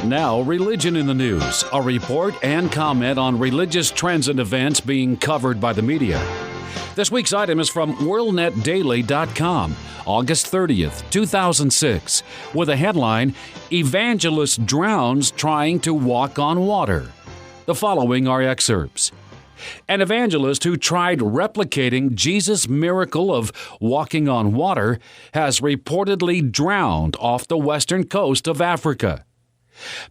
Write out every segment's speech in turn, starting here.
Now, Religion in the News, a report and comment on religious trends and events being covered by the media. This week's item is from WorldNetDaily.com, August 30th, 2006, with a headline, Evangelist Drowns Trying to Walk on Water. The following are excerpts. An evangelist who tried replicating Jesus' miracle of walking on water has reportedly drowned off the western coast of Africa.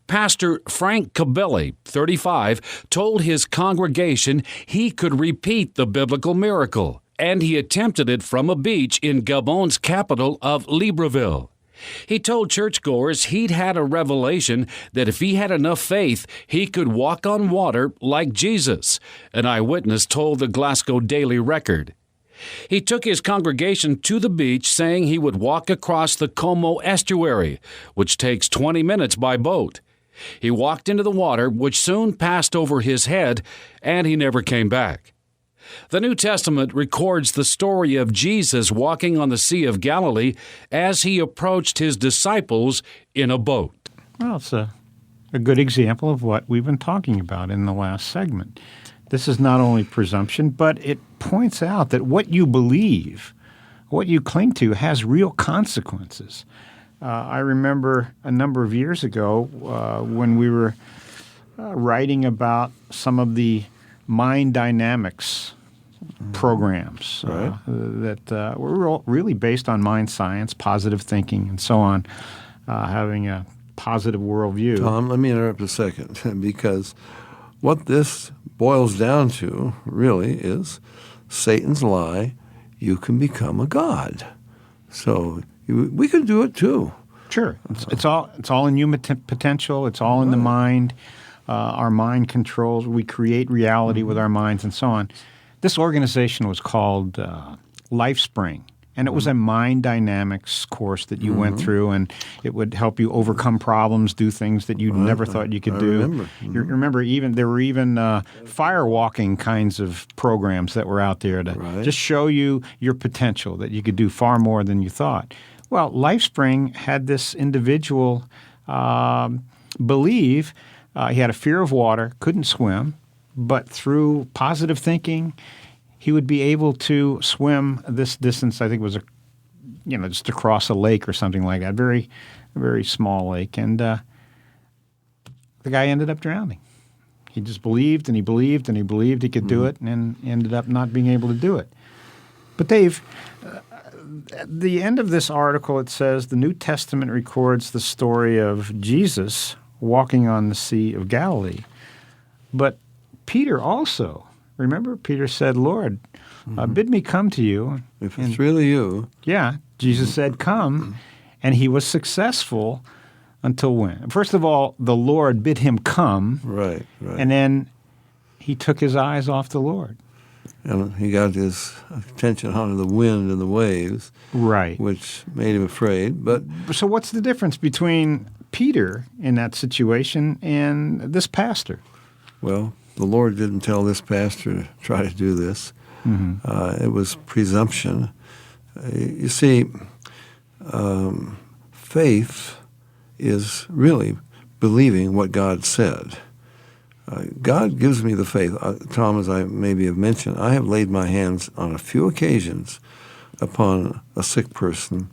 Pastor Frank Kabeli, 35, told his congregation he could repeat the biblical miracle, and he attempted it from a beach in Gabon's capital of Libreville. He told churchgoers he'd had a revelation that if he had enough faith, he could walk on water like Jesus, an eyewitness told the Glasgow Daily Record. He took his congregation to the beach, saying he would walk across the Como estuary, which takes 20 minutes by boat. He walked into the water, which soon passed over his head, and he never came back. The New Testament records the story of Jesus walking on the Sea of Galilee as he approached his disciples in a boat. Well, it's a good example of what we've been talking about in the last segment. This is not only presumption, but it points out that what you believe, what you cling to, has real consequences. I remember a number of years ago when we were writing about some of the mind dynamics programs that were really based on mind science, positive thinking, and so on, having a positive worldview. Tom, let me interrupt a second, because what this boils down to really is Satan's lie, you can become a god. So we can do it too. Sure. It's all in human potential. It's all in the mind. Our mind controls. We create reality with our minds and so on. This organization was called LifeSpring, and it was a mind dynamics course that you went through, and it would help you overcome problems, do things that you never thought you could do. Remember. You remember there were even firewalking kinds of programs that were out there to just show you your potential, that you could do far more than you thought. Well, LifeSpring had this individual believe he had a fear of water, couldn't swim, but through positive thinking, he would be able to swim this distance. I think it was just across a lake or something like that, very, very small lake. And the guy ended up drowning. He just believed and he believed and he believed he could do it, and ended up not being able to do it. But Dave, at the end of this article, it says the New Testament records the story of Jesus walking on the Sea of Galilee. But Peter also, remember, Peter said, Lord, bid me come to you. If it's really you. Yeah, Jesus said, come, and he was successful until when? First of all, the Lord bid him come. Right. And then he took his eyes off the Lord. And he got his attention onto the wind and the waves, which made him afraid. But so what's the difference between Peter in that situation and this pastor? Well, the Lord didn't tell this pastor to try to do this. It was presumption. You see, faith is really believing what God said. God gives me the faith. Tom, as I maybe have mentioned, I have laid my hands on a few occasions upon a sick person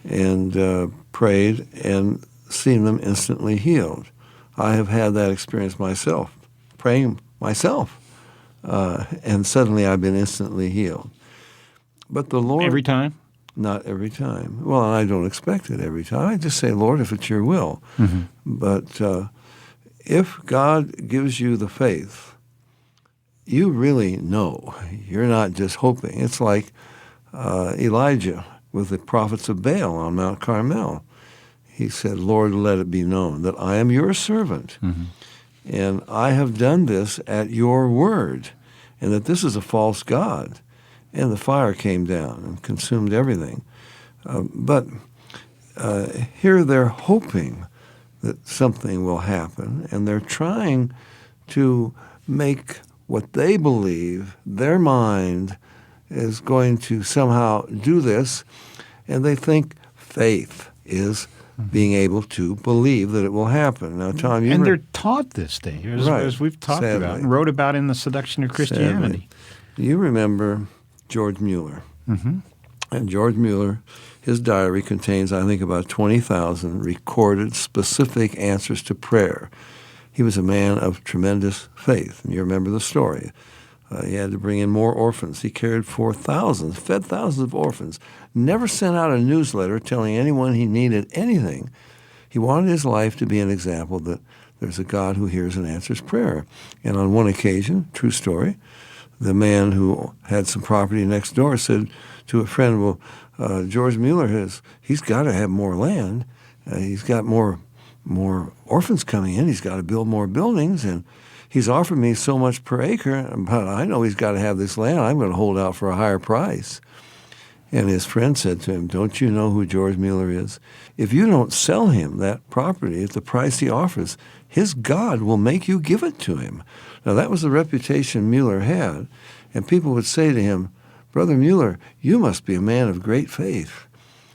and prayed and seen them instantly healed. I have had that experience myself, praying myself, and suddenly I've been instantly healed. But the Lord... Every time? Not every time. Well, I don't expect it every time. I just say, Lord, if it's your will. But if God gives you the faith, you really know. You're not just hoping. It's like Elijah with the prophets of Baal on Mount Carmel. He said, Lord, let it be known that I am your servant, and I have done this at your word, and that this is a false god. And the fire came down and consumed everything. But here they're hoping that something will happen, and they're trying to make what they believe, their mind is going to somehow do this, and they think faith is being able to believe that it will happen. Now, Tom, you and they're taught this, Dave, as we've talked about and wrote about in The Seduction of Christianity. Sadly. You remember George Mueller. And George Mueller, his diary contains, I think, about 20,000 recorded specific answers to prayer. He was a man of tremendous faith, and you remember the story. He had to bring in more orphans. He cared for thousands, fed thousands of orphans, never sent out a newsletter telling anyone he needed anything. He wanted his life to be an example that there's a God who hears and answers prayer. And on one occasion, true story, the man who had some property next door said to a friend, well, George Mueller he's got to have more land. He's got more orphans coming in. He's got to build more buildings, and he's offered me so much per acre, but I know he's got to have this land. I'm going to hold out for a higher price. And his friend said to him, don't you know who George Mueller is? If you don't sell him that property at the price he offers, his God will make you give it to him. Now, that was the reputation Mueller had, and people would say to him, Brother Mueller, you must be a man of great faith.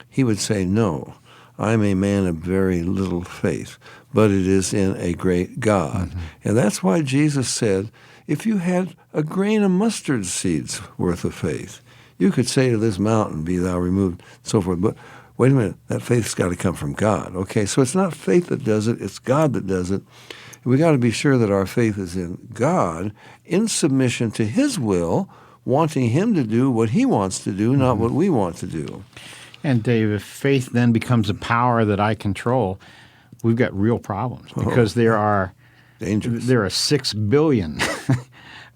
He would say, no, I'm a man of very little faith, but it is in a great God. And that's why Jesus said, if you had a grain of mustard seeds worth of faith, you could say to this mountain, be thou removed, and so forth. But wait a minute, that faith's got to come from God. Okay, so it's not faith that does it, it's God that does it. We got to be sure that our faith is in God, in submission to his will, wanting him to do what he wants to do, not what we want to do. And Dave, if faith then becomes a power that I control, we've got real problems because there are 6 billion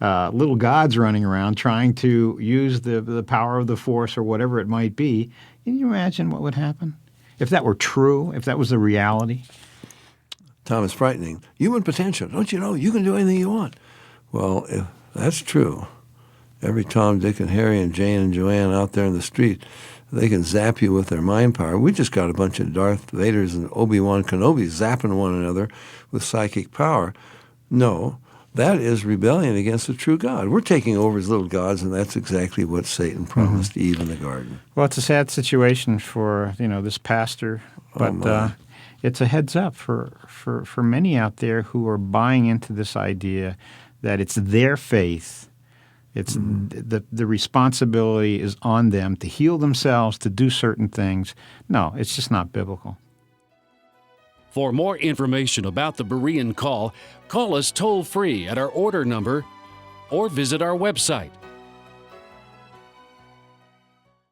little gods running around trying to use the power of the force or whatever it might be. Can you imagine what would happen if that were true, if that was the reality? Tom, it's frightening. Human potential. Don't you know you can do anything you want? Well, if that's true, every Tom, Dick, and Harry and Jane and Joanne out there in the street, they can zap you with their mind power. We just got a bunch of Darth Vaders and Obi-Wan Kenobis zapping one another with psychic power. No, that is rebellion against the true God. We're taking over as little gods, and that's exactly what Satan promised Eve in the garden. Well, it's a sad situation for this pastor, but it's a heads up for many out there who are buying into this idea that it's their faith. It's the responsibility is on them to heal themselves, to do certain things. No, it's just not biblical. For more information about the Berean call us toll-free at our order number or visit our website